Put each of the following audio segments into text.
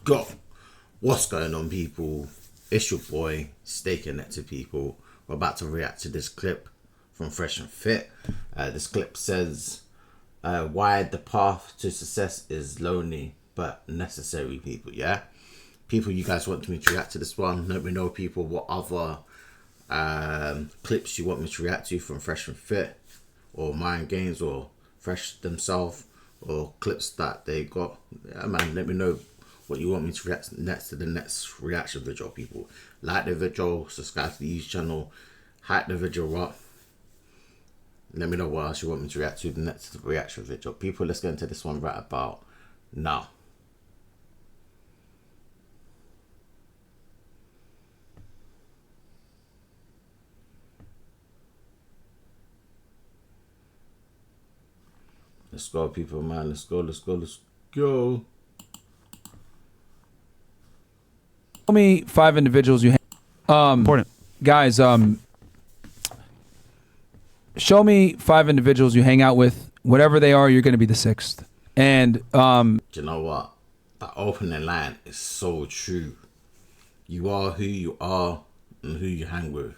go. What's going on, people? It's your boy, Stay Connected, people. We're about to react to this clip from Fresh and Fit. This clip says, why the path to success is lonely but necessary, people, yeah? People, you guys want me to react to this one? Let me know, people, what other clips you want me to react to from Fresh and Fit, or Mind Games, or Fresh themselves, or clips that they got. Yeah, man, let me know what you want me to react next to the next reaction video, people. Like the video, subscribe to the YouTube channel, hype the video up. Let me know what else you want me to react to the next reaction video. People, let's get into this one right about now. Let's go, people, man. Let's go, let's go, let's go. Tell me 5 individuals you important guys, show me 5 individuals you hang out with. Whatever they are, you're going to be the 6th. And do you know what? That opening line is so true. You are who you are and who you hang with.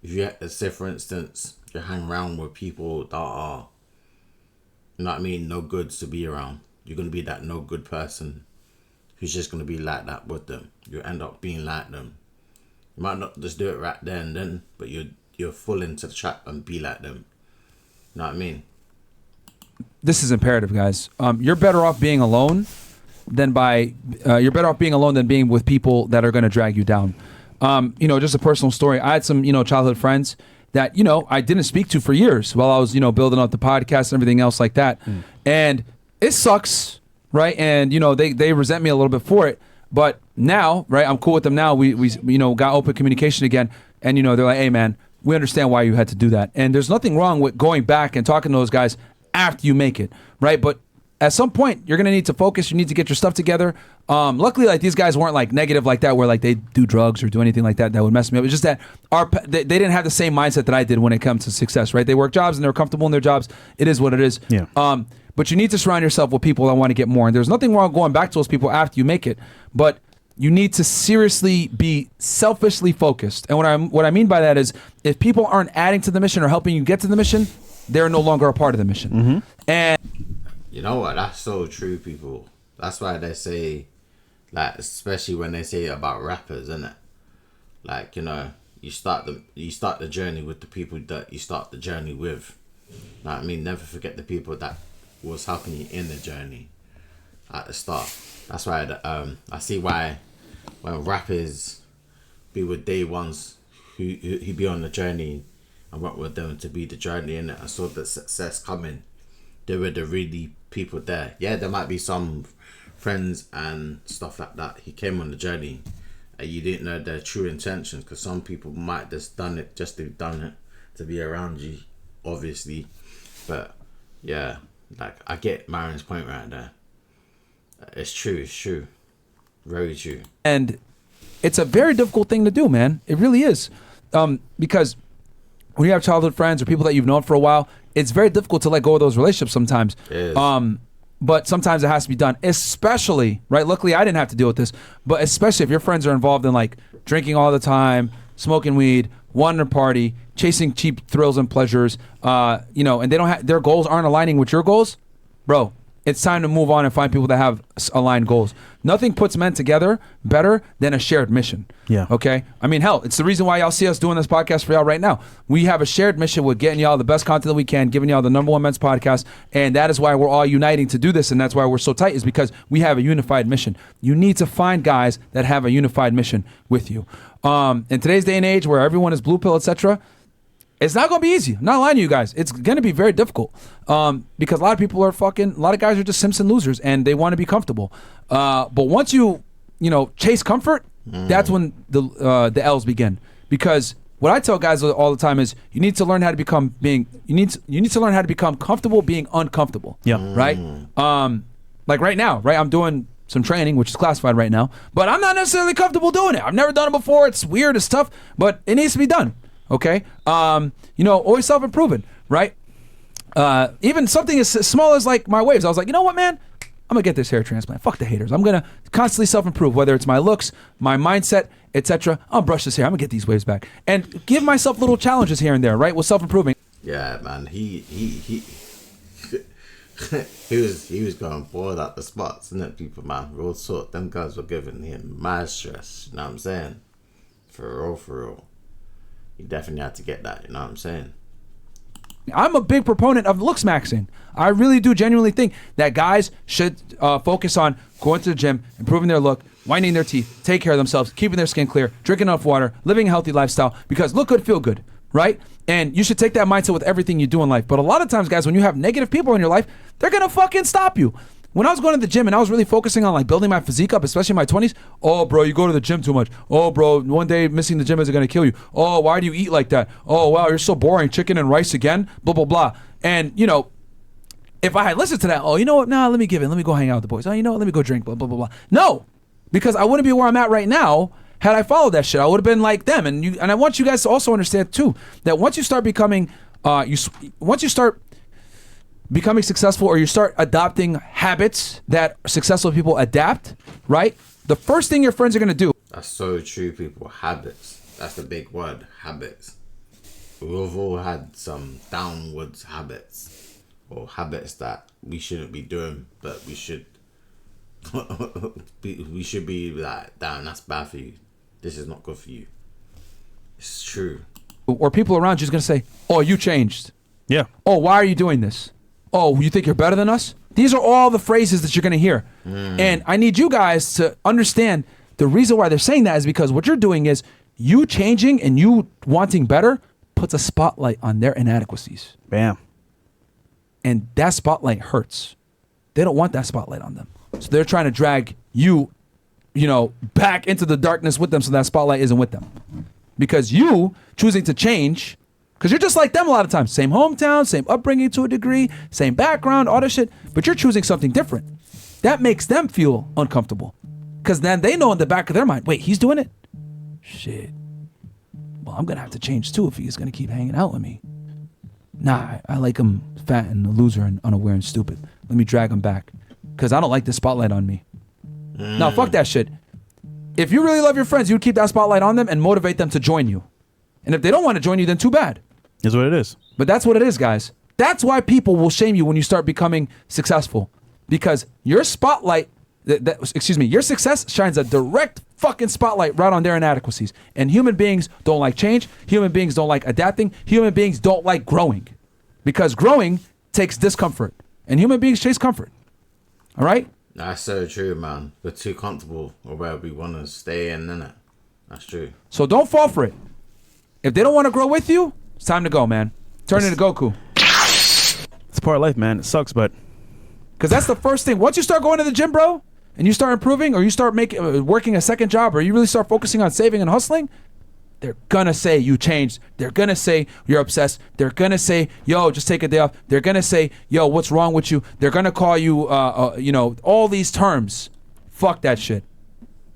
If you, say for instance, you hang around with people that are, you know what I mean, no goods to be around, you're going to be that no good person who's just going to be like that with them. You end up being like them. You might not just do it right there and then, but you're full into the trap and be like them. You know what I mean? This is imperative, guys. You're better off being alone than being with people that are going to drag you down. You know, just a personal story. I had some, childhood friends that, I didn't speak to for years while I was, building up the podcast and everything else like that. And it sucks, right? And, they resent me a little bit for it. But now, right, I'm cool with them now. We got open communication again. And, they're like, hey, man, we understand why you had to do that. And there's nothing wrong with going back and talking to those guys after you make it, right? But at some point, you're going to need to focus. You need to get your stuff together. Luckily, like, these guys weren't like negative like that, where like they do drugs or do anything like that would mess me up. It's just that they didn't have the same mindset that I did when it comes to success, right? They work jobs and they're comfortable in their jobs. It is what it is. Yeah. But you need to surround yourself with people that want to get more. And there's nothing wrong going back to those people after you make it. But you need to seriously be selfishly focused. And what I mean by that is, if people aren't adding to the mission or helping you get to the mission, they're no longer a part of the mission. Mm-hmm. And you know what? That's so true, people. That's why they say, like, especially when they say about rappers, isn't it? Like, you start the journey with the people that you start the journey with. Like, I mean, never forget the people that was helping you in the journey at the start. That's why I see why when rappers be with day ones who be on the journey and work with them to be the journey in it, and saw the success coming. They were the really people there. Yeah, there might be some friends and stuff like that. He came on the journey and you didn't know their true intentions, because some people might just done it to be around you, obviously. But yeah, like, I get Marion's point right there. It's true. Very true. And it's a very difficult thing to do, man. It really is. Because when you have childhood friends or people that you've known for a while, it's very difficult to let go of those relationships sometimes. It is. But sometimes it has to be done, especially, right? Luckily, I didn't have to deal with this, but especially if your friends are involved in like drinking all the time, smoking weed, wanting to party, chasing cheap thrills and pleasures, and they don't have, their goals aren't aligning with your goals, bro. It's time to move on and find people that have aligned goals. Nothing puts men together better than a shared mission. Yeah. Okay? I mean, hell, it's the reason why y'all see us doing this podcast for y'all right now. We have a shared mission with getting y'all the best content that we can, giving y'all the #1 men's podcast, and that is why we're all uniting to do this, and that's why we're so tight, is because we have a unified mission. You need to find guys that have a unified mission with you. In today's day and age where everyone is blue pill, etc., it's not going to be easy. I'm not lying to you guys. It's going to be very difficult because a lot of people are a lot of guys are just Simpson losers and they want to be comfortable. But once you chase comfort, that's when the L's begin. Because what I tell guys all the time is you need to learn how to become comfortable being uncomfortable. Yeah. Right? Like right now, right? I'm doing some training, which is classified right now, but I'm not necessarily comfortable doing it. I've never done it before. It's weird, it's tough, but it needs to be done. Okay, always self-improving, right? Even something as small as like my waves. I was like, you know what, man? I'm gonna get this hair transplant. Fuck the haters. I'm gonna constantly self-improve, whether it's my looks, my mindset, etc. I'll brush this hair. I'm gonna get these waves back and give myself little challenges here and there, right? With self-improving. Yeah, man. He he was going bored at the spots, innit, people, man. Real talk. Them guys were giving him mad stress. You know what I'm saying? For real, for real. He definitely had to get that. You know what I'm saying? I'm a big proponent of looks maxing. I really do genuinely think that guys should focus on going to the gym, improving their look, whitening their teeth, take care of themselves, keeping their skin clear, drinking enough water, living a healthy lifestyle, because look good, feel good, right? And you should take that mindset with everything you do in life. But a lot of times, guys, when you have negative people in your life, they're going to fucking stop you. When I was going to the gym and I was really focusing on like building my physique up, especially in my 20s, oh, bro, you go to the gym too much. Oh, bro, one day missing the gym is going to kill you. Oh, why do you eat like that? Oh, wow, you're so boring. Chicken and rice again? Blah, blah, blah. And, you know, if I had listened to that, oh, you know what? Nah, let me give in. Let me go hang out with the boys. Oh, you know what? Let me go drink, blah, blah, blah, blah. No, because I wouldn't be where I'm at right now had I followed that shit. I would have been like them. And I want you guys to also understand, too, that once you start becoming, once you start becoming successful, or you start adopting habits that successful people adapt, right? The first thing your friends are going to do. That's so true, people. Habits. That's the big word. Habits. We've all had some downwards habits, or habits that we shouldn't be doing, but we should we should be like, damn, that's bad for you. This is not good for you. It's true. Or people around you is going to say, oh, you changed. Yeah. Oh, why are you doing this? Oh, you think you're better than us? These are all the phrases that you're going to hear. And I need you guys to understand the reason why they're saying that is because what you're doing is you changing and you wanting better puts a spotlight on their inadequacies. Bam. And that spotlight hurts. They don't want that spotlight on them. So they're trying to drag you, you know, back into the darkness with them so that spotlight isn't with them. Because you choosing to change, because you're just like them a lot of times. Same hometown, same upbringing to a degree, same background, all that shit. But you're choosing something different. That makes them feel uncomfortable. Because then they know in the back of their mind, wait, he's doing it? Shit. Well, I'm going to have to change too if he's going to keep hanging out with me. Nah, I like him fat and a loser and unaware and stupid. Let me drag him back. Because I don't like the spotlight on me. Now, fuck that shit. If you really love your friends, you would keep that spotlight on them and motivate them to join you. And if they don't want to join you, then too bad. Is what it is. But that's what it is, guys. That's why people will shame you when you start becoming successful. Because your spotlight, your success shines a direct fucking spotlight right on their inadequacies. And human beings don't like change. Human beings don't like adapting. Human beings don't like growing. Because growing takes discomfort. And human beings chase comfort. All right? That's so true, man. We're too comfortable or where we want to stay in, innit? That's true. So don't fall for it. If they don't want to grow with you, it's time to go, man. Turn into Goku. It's part of life, man. It sucks, but because that's the first thing. Once you start going to the gym, bro, and you start improving, or you start working a second job, or you really start focusing on saving and hustling, they're gonna say you changed. They're gonna say you're obsessed. They're gonna say, yo, just take a day off. They're gonna say, yo, what's wrong with you? They're gonna call you, you know, all these terms. Fuck that shit.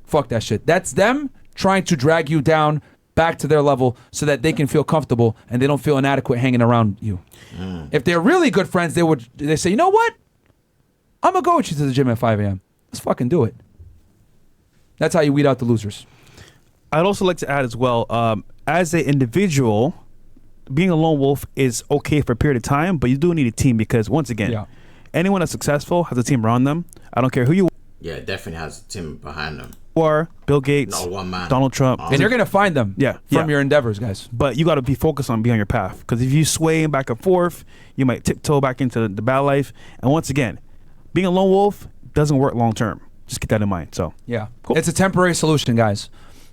Fuck that shit. That's them trying to drag you down back to their level so that they can feel comfortable and they don't feel inadequate hanging around you. If they're really good friends, they say, you know what? I'm gonna go with you to the gym at 5 a.m. Let's fucking do it. That's how you weed out the losers. I'd also like to add as well, as an individual, being a lone wolf is okay for a period of time, but you do need a team because, once again, anyone that's successful has a team around them. I don't care who you are. Yeah, it definitely has a team behind them. Or Bill Gates, Not one man. Donald Trump. And you're going to find them from your endeavors, guys. But you got to be focused on being on your path because if you sway back and forth, you might tiptoe back into the bad life. And once again, being a lone wolf doesn't work long term. Just keep that in mind. So yeah, cool. It's a temporary solution, guys.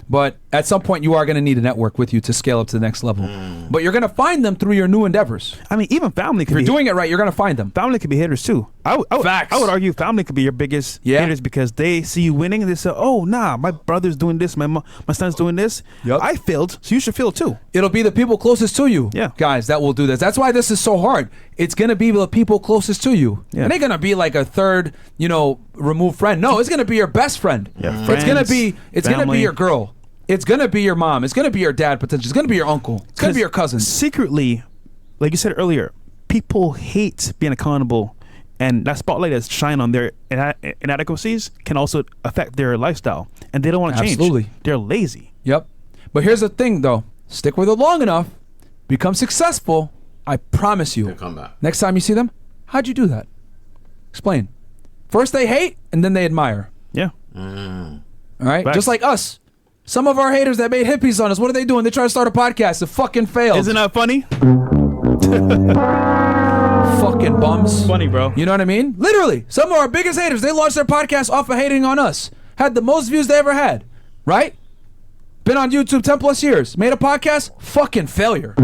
But at some point, you are going to need a network with you to scale up to the next level. But you're going to find them through your new endeavors. I mean, even family could If you're doing it right, you're going to find them. Family could be hitters too. Facts. I would argue family could be your biggest hitters because they see you winning and they say, oh, nah, my brother's doing this. My son's doing this. Yep. I failed, so you should fail too. It'll be the people closest to you, guys, that will do this. That's why this is so hard. It's going to be the people closest to you. It ain't going to be like a third, removed friend. No, it's going to be your best friend. Yeah, It's going to be your girl. It's going to be your mom. It's going to be your dad, potentially. It's going to be your uncle. It's going to be your cousin. Secretly, like you said earlier, people hate being accountable And that spotlight that's shine on their inadequacies can also affect their lifestyle. And they don't want to change. Absolutely. They're lazy. Yep. But here's the thing, though. Stick with it long enough, become successful. I promise you. They'll come back. Next time you see them, how'd you do that? Explain. First they hate, and then they admire. Yeah. All right? Facts. Just like us. Some of our haters that made hippies on us, what are they doing? They try to start a podcast. It fucking failed. Isn't that funny? Fucking bums. Funny, bro. You know what I mean? Literally. Some of our biggest haters, they launched their podcast off of hating on us. Had the most views they ever had. Right? Been on YouTube 10 plus years. Made a podcast? Fucking failure.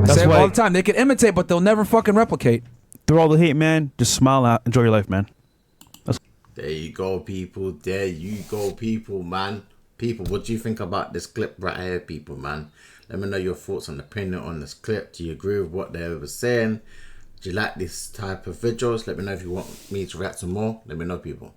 I say it all the time. They can imitate, but they'll never fucking replicate. Through all the hate, man, just smile out. Enjoy your life, man. There you go, people. There you go, people, man. People, what do you think about this clip right here, people, man? Let me know your thoughts and opinion on this clip. Do you agree with what they were saying? Do you like this type of videos? Let me know if you want me to react to more. Let me know, people.